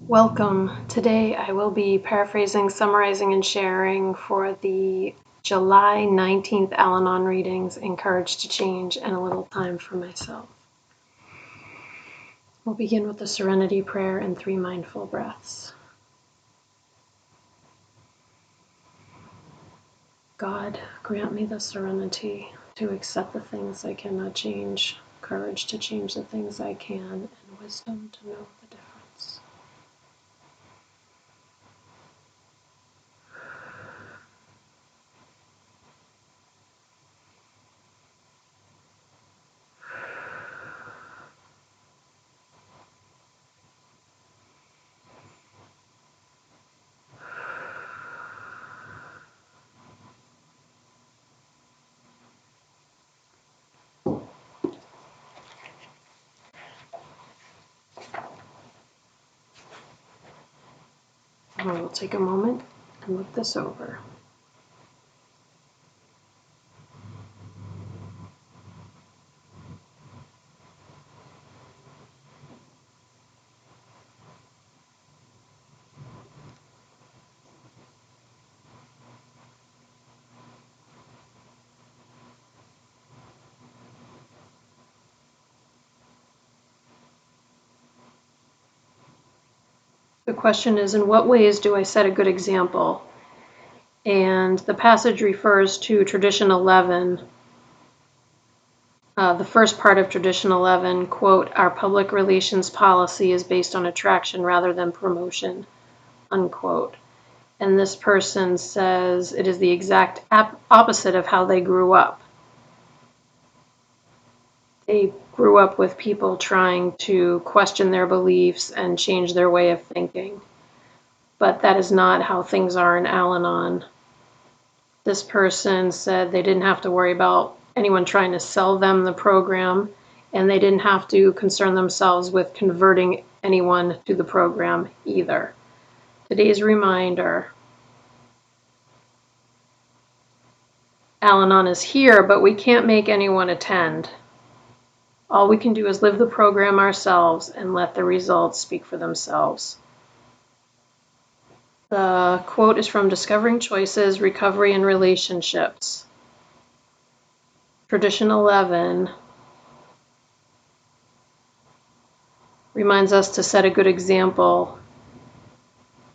Welcome. Today I will be paraphrasing, summarizing, and sharing for the July 19th Al-Anon readings, Encouraged to Change, and a little time for myself. We'll begin with the Serenity Prayer and 3 mindful breaths. God, grant me the serenity to accept the things I cannot change, courage to change the things I can, and wisdom to know the difference. We'll take a moment and look this over. The question is, in what ways do I set a good example? And the passage refers to Tradition 11. The first part of Tradition 11, quote, "Our public relations policy is based on attraction rather than promotion," unquote. And this person says it is the exact opposite of how they grew up. They grew up with people trying to question their beliefs and change their way of thinking. But that is not how things are in Al-Anon. This person said they didn't have to worry about anyone trying to sell them the program, and they didn't have to concern themselves with converting anyone to the program either. Today's reminder: Al-Anon is here, but we can't make anyone attend. All we can do is live the program ourselves and let the results speak for themselves. The quote is from Discovering Choices, Recovery and Relationships. Tradition 11 reminds us to set a good example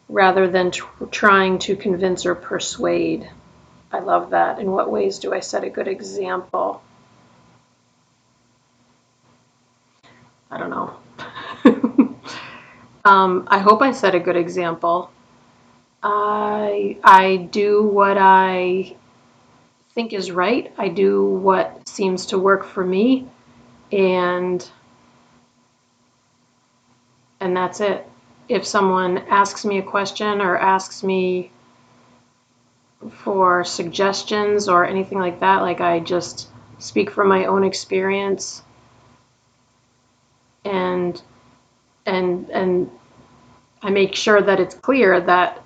rather than trying to convince or persuade. I love that. In what ways do I set a good example? I don't know. I hope I set a good example. I do what I think is right. I do what seems to work for me, and that's it. If someone asks me a question or asks me for suggestions or anything like that, like, I just speak from my own experience, and I make sure that it's clear that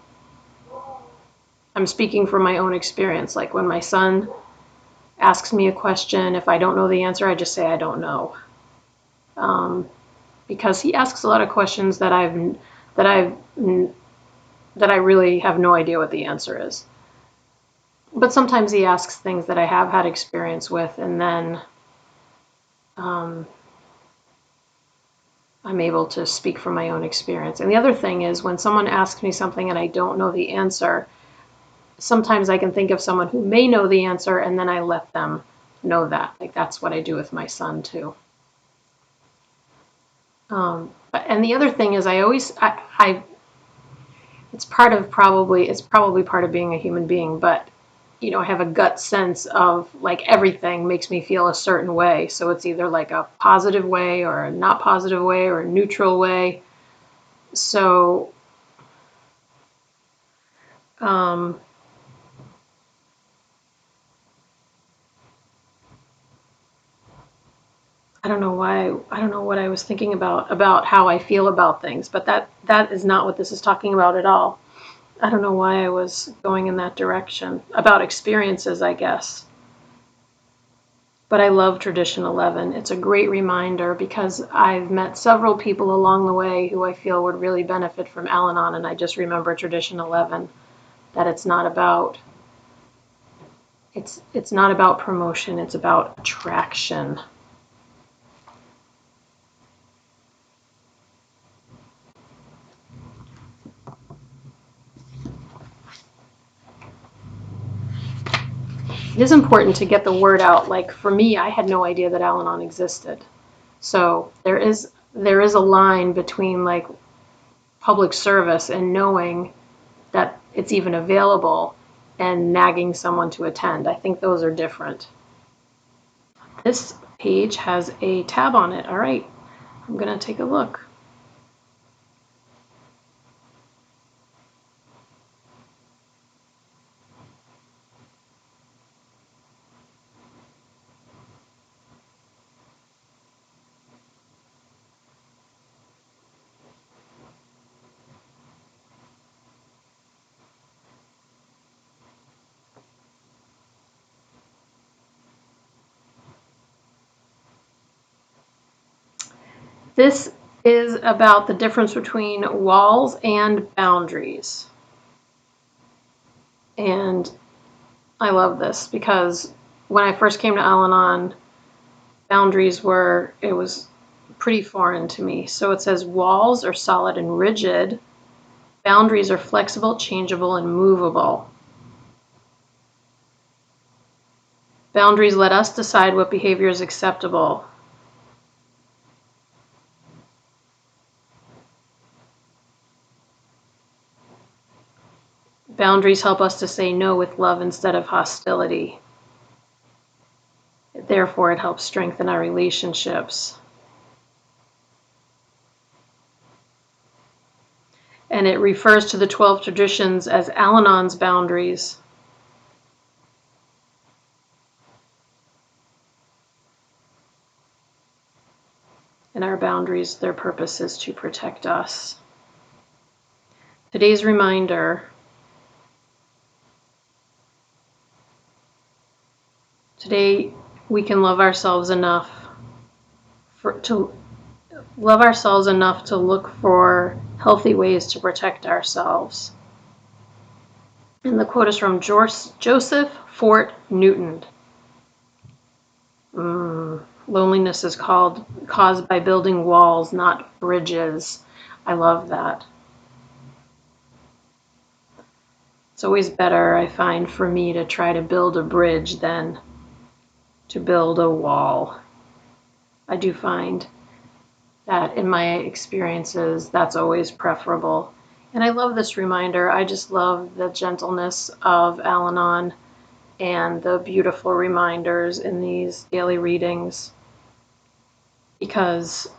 I'm speaking from my own experience. Like, when my son asks me a question, if I don't know the answer, I just say I don't know, because he asks a lot of questions that I really have no idea what the answer is. But sometimes he asks things that I have had experience with, and then I'm able to speak from my own experience. And the other thing is, when someone asks me something and I don't know the answer, sometimes I can think of someone who may know the answer, and then I let them know that. Like, that's what I do with my son too. And the other thing is, it's probably part of being a human being, but I have a gut sense of, like, everything makes me feel a certain way. So it's either like a positive way or a not positive way or a neutral way. So I don't know what I was thinking about how I feel about things, but that is not what this is talking about at all. I don't know why I was going in that direction. About experiences, I guess. But I love Tradition 11. It's a great reminder because I've met several people along the way who I feel would really benefit from Al-Anon, and I just remember Tradition 11, that it's not about promotion, it's about attraction. It is important to get the word out. Like for me, I had no idea that Al-Anon existed. So there is a line between like public service and knowing that it's even available and nagging someone to attend. I think those are different. This page has a tab on it. All right, I'm going to take a look. This is about the difference between walls and boundaries. And I love this because when I first came to Al-Anon, boundaries it was pretty foreign to me. So it says walls are solid and rigid. Boundaries are flexible, changeable, and movable. Boundaries let us decide what behavior is acceptable. Boundaries help us to say no with love instead of hostility. Therefore, it helps strengthen our relationships. And it refers to the 12 traditions as Al-Anon's boundaries. And our boundaries, their purpose is to protect us. Today's reminder. Today, we can love ourselves enough to look for healthy ways to protect ourselves. And the quote is from Joseph Fort Newton. Loneliness is caused by building walls, not bridges. I love that. It's always better, I find, for me to try to build a bridge than to build a wall. I do find that in my experiences, that's always preferable. And I love this reminder. I just love the gentleness of Al-Anon and the beautiful reminders in these daily readings, because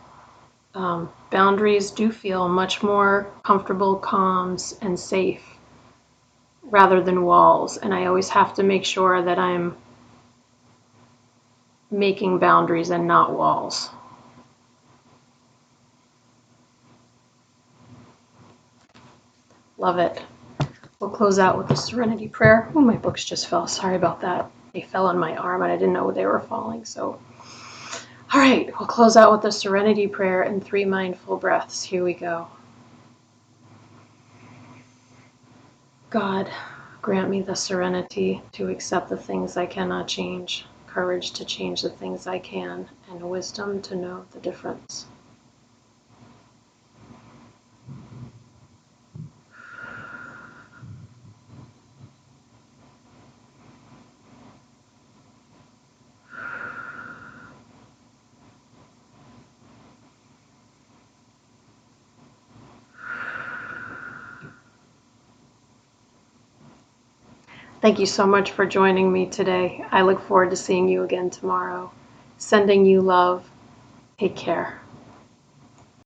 boundaries do feel much more comfortable, calm, and safe rather than walls. And I always have to make sure that I'm making boundaries and not walls. Love it. We'll close out with the Serenity Prayer. Oh, my books just fell. Sorry about that. They fell on my arm and I didn't know they were falling. So, all right, we'll close out with the Serenity Prayer and 3 mindful breaths. Here we go. God, grant me the serenity to accept the things I cannot change, courage to change the things I can, and wisdom to know the difference. Thank you so much for joining me today. I look forward to seeing you again tomorrow. Sending you love. Take care.